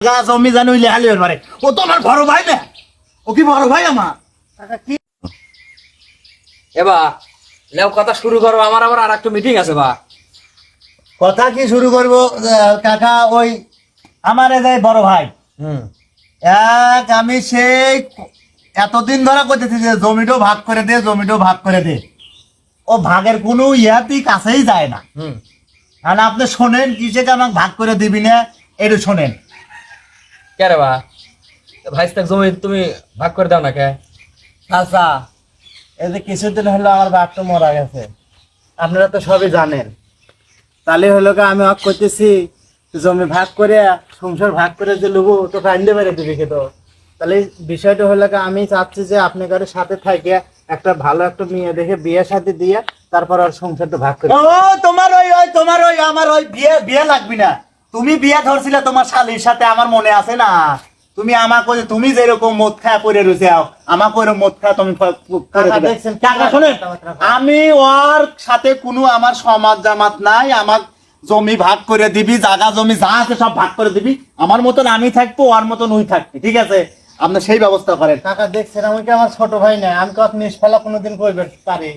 জমি জানি ওই লেহালি পারে। ও তো আমার বড় ভাই না, ও কি বড় ভাই আমার? কি এবার লেও কথা শুরু করো, আমার আবার আর একটা মিটিং আছে বা। কথা কি শুরু করবো কাকা? ওই আমার এদের বড় ভাই আমি সেই এতদিন ধরা করতেছি যে জমিটাও ভাগ করে দে, জমিটাও ভাগ করে দে। ও ভাগের কোনো ইয়াতেই কাছেই যায় না। আর আপনি শোনেন কিসে আমাকে ভাগ করে দিবি না, একটু শোনেন। কে রে বা ভাই জমি তুমি ভাগ করে দাও না কে? আচ্ছা, এই যে কিছুদিন হলো আমার বাপটা মারা গেছে, আপনারা তো সবই জানেন। তাহলে হলো আমি হক করতেছি জমি ভাগ করে, সংসার ভাগ করে যে লুবো তো কান্দে বেড়ে দিবি কিন্তু। তাহলে বিষয়টা হলো আমি চাচ্ছি যে আপনাদের সাথে থাকে একটা ভালো একটা মেয়ে দেখে বিয়ে সাথে দিয়ে তারপর আর সংসারটা ভাগ করে। ও তোমার ওই আমার ওই বিয়ে লাগবি না। তুমি বিয়ে ধরছিলে তোমার শালীর সাথে, আমার মনে আছে না? তুমি আমাকে তুমি যেরকম মদ খায় পড়ে রয়েছে আমাকে ওরকম মদ খায় তুমি শোনেন, আমি ওর সাথে কোনো আমার সমাজ জামাত নাই। আমার জমি ভাগ করে দিবি, জায়গা জমি যা আছে সব ভাগ করে দিবি। আমার মতন আমি থাকবো, ওর মতন ওই থাকবি, ঠিক আছে? আপনি সেই ব্যবস্থা করেন। কাকা দেখছেন আমি কি আমার ছোট ভাই না, আমি কত নিষ্ফলা কোনোদিন করবে পারি?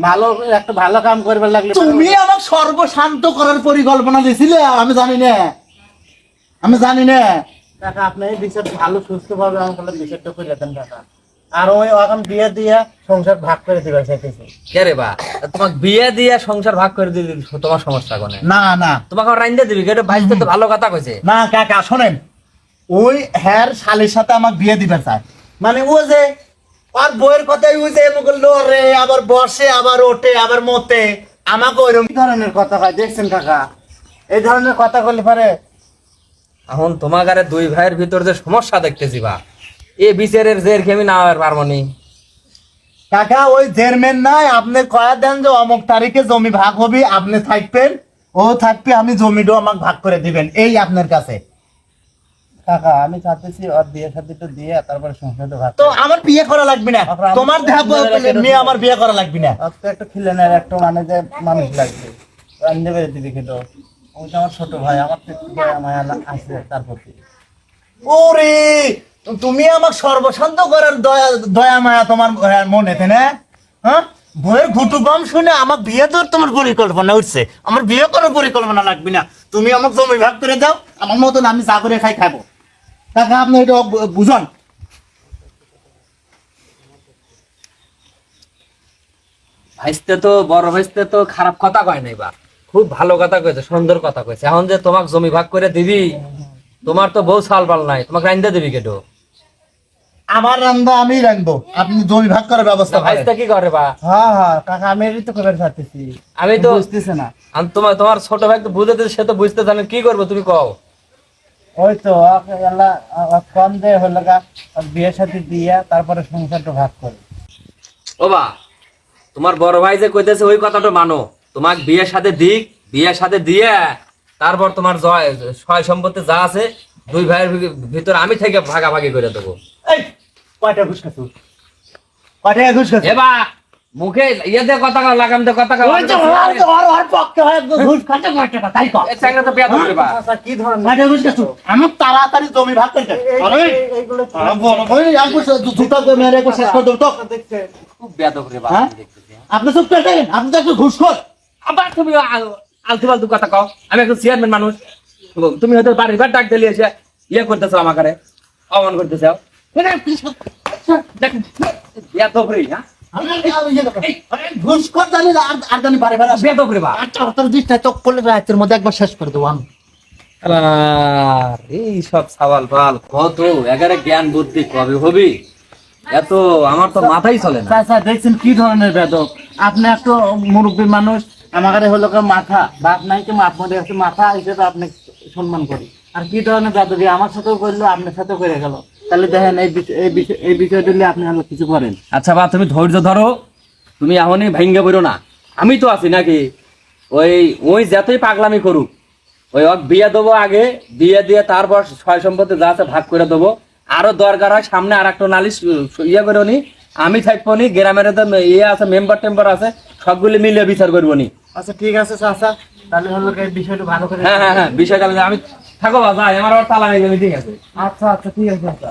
ভালো একটা ভালো কাম করবে লাগলে তুমি আমাকে সর্বশান্ত করার পরিকল্পনা দিছিলে, আমি জানি না, আমি জানি না। কাকা আপনি এই বিষয়টা ভালো সুস্থ ভাবে আমাকে বিষয়টা করে দেন কাকা। আর ওই এখন বিয়ে দিয়ে সংসার ভাগ করে দিবে চাইতেছি। কে রে বা তোমাকে বিয়ে দিয়ে সংসার ভাগ করে দিবি, তোমার সমস্যা কোনে? না না, তোমাকে রাইন্দা দিবি, এটা ভাইতে তো ভালো কথা কইছে। না কাকা শোনেন, ওই হ্যার শালের সাথে আমাকে বিয়ে দিবে চায়। মানে ও যে আর বইয়ের কথাই ওই যে লড়ে, আবার বসে, আবার ওঠে, আবার মতে, আমাকে ওইরকম ধরনের কথা কয়। দেখছেন কাকা, এই ধরনের কথা বললে পারে। এখন তোমার গারে দুই ভাইয়ের ভিতর যে সমস্যা দেখতেছি বা, এ বিচারের জের কি আমি না পারবো নি? কাকা ওই চেয়ারম্যান নাই, আপনি কয়া দেন যে অমুক তারিখে জমি ভাগ হবে, আপনি থাকবেন, ও থাকবে, আমি জমিটাও আমাকে ভাগ করে দিবেন, এই আপনার কাছে। কাকা আমি চাচ্ছি ওর বিয়ে শাদীটা দিয়ে তারপরে সংসারটা ভাগ। তো আমার বিয়ে করা লাগবে না, তোমার দেহ মেয়ে আমার বিয়ে করা লাগবে না। তো একটা খিলেনের একটা মানে যে মানুষ লাগবে, আনতে পেরে দিবি কিন্তু। ওই আমার ছোট ভাই, আমার তো একটু দয়া মায়া আছে তার প্রতি। ওরে তুমি আমার সর্বশান্ত করার দয়া মায়া তোমার মনেতে না? হ্যাঁ, বইয়ের ঘুটু কম শুনে আমার বিয়ে তোর তোমার পরিকল্পনা উঠছে। আমার বিয়ে করার পরিকল্পনা লাগবে না, তুমি আমাকে জমি ভাগ করে দাও, আমার মতন আমি চা করে খাবো। কাকা আপনি এটা বুঝন। ভাইস্তে তো বড় ভাইস্তে তো খারাপ কথা কয় নাই বা, খুব ভালো কথা কইছে, সুন্দর কথা কইছে। এখন যে তোমাকে জমি ভাগ করে দিবি, তোমার তো বউ সালবাল নাই, তোমাকে রাইন্দা দিবি কেটো? আমার রান্দা আমি রাখবো, আপনি জমি ভাগ করার ব্যবস্থা। ভাইস্তে কি করে বা? হ্যাঁ হ্যাঁ কাকা আমি এটাই তো করে চাচ্ছি। আমি তো বুঝতেছে না। তোমার ছোট ভাই তো বুঝতে, সে তো বুঝতে জানে, কি করবো তুমি কও? ওই তো কম দে হলো বিয়ের সাথে দিয়ে তারপরে সংসারটা ভাগ করে। ও বা তোমার বড় ভাই যে কইতেছে ওই কথাটা মানো, তোমাকে বিয়ের সাথে দিক, বিয়ের সাথে দিয়ে তারপর তোমার সয় সম্পত্তি যা আছে দুই ভাইয়ের ভিতর আমি থেকে ভাগাভাগি করে দেবো। এই কয়টা ঘুষ খাচ্ছ? কয়টা ঘুষ খাচ্ছ? এবা মুখে ইয়ে দিয়ে কথা কও, লাগাম দিয়ে কথা কও। ওর পক্ষে হয় ঘুষ খাচ্ছে কয় টাকা তাই কও। এই চাকরি তো পেয়ে ধরবে বা। আচ্ছা কি ধরনের কয়টা ঘুষ খাচ্ছ? আমি তাড়াতাড়ি জমি ভাগ করে দেব। আরে এইগুলো বলো ভাই আর ঘুষ জুতা করে মেরে কো শেষ করে দেব তো। দেখতে খুব বেয়াদব রে বা দেখতেছি। আপনি চুপ করে থাকেন, আপনি তো একটু ঘুষখোর। আবার তুমি আলতু ফালতু কথা কও, আমি একজন চেয়ারম্যান মানুষ। তুমি হয়তো বাড়ির ঘর ডাক দিলে এসে ইয়ে করতেছো আমাকে, অপমান করতেছো। দেখেন বেয়াদব রে। ঘুষখোর জানি আর জানি বারে বারে বেয়াদব রে বা। চোখ করলে রাতের মধ্যে একবার শেষ করে দেবো আমি। এই সব সওয়াল পাল কত এগারে জ্ঞান বুদ্ধি কবে হবি, এত আমার তো মাথাই চলে না। আচ্ছা দেখছেন কি ধরনের বেদক? আপনি একটু মুরব্বী মানুষ, আমার হলো মাথা বাপ নাই কি মাপ মধ্যে আছে, মাথা হিসেবে আপনি সম্মান করি। আর কি ধরনের বেদক আমার সাথেও করলো, আপনার সাথেও করে গেল। তাহলে দেখেন এই বিষয়টা নিয়ে আপনি হলো কিছু করেন। আচ্ছা বা তুমি ধৈর্য ধরো, তুমি এখনই ভেঙ্গে বেরো না, আমি তো আছি নাকি। ওই ওই যতই পাগলামি করুক, ওই বিয়ে দেবো আগে, বিয়ে দিয়ে তারপর সয় সম্পত্তি যা আছে ভাগ করে দেবো। আরো দরকার হয় সামনে আর একটা নালিশ ইয়ে করো নি, আমি থাকবো নি, গ্রামের ইয়ে আছে মেম্বার টেম্বার আছে, সবগুলি মিলিয়ে বিচার করবো নি। আচ্ছা ঠিক আছে চাচা, তাহলে হলো এই বিষয়টা ভালো করে। হ্যাঁ হ্যাঁ হ্যাঁ বিষয়টা আমি থাকো বাবা, আমার আবার তালা মেলে মিটিং আছে। আচ্ছা আচ্ছা ঠিক আছে আচ্ছা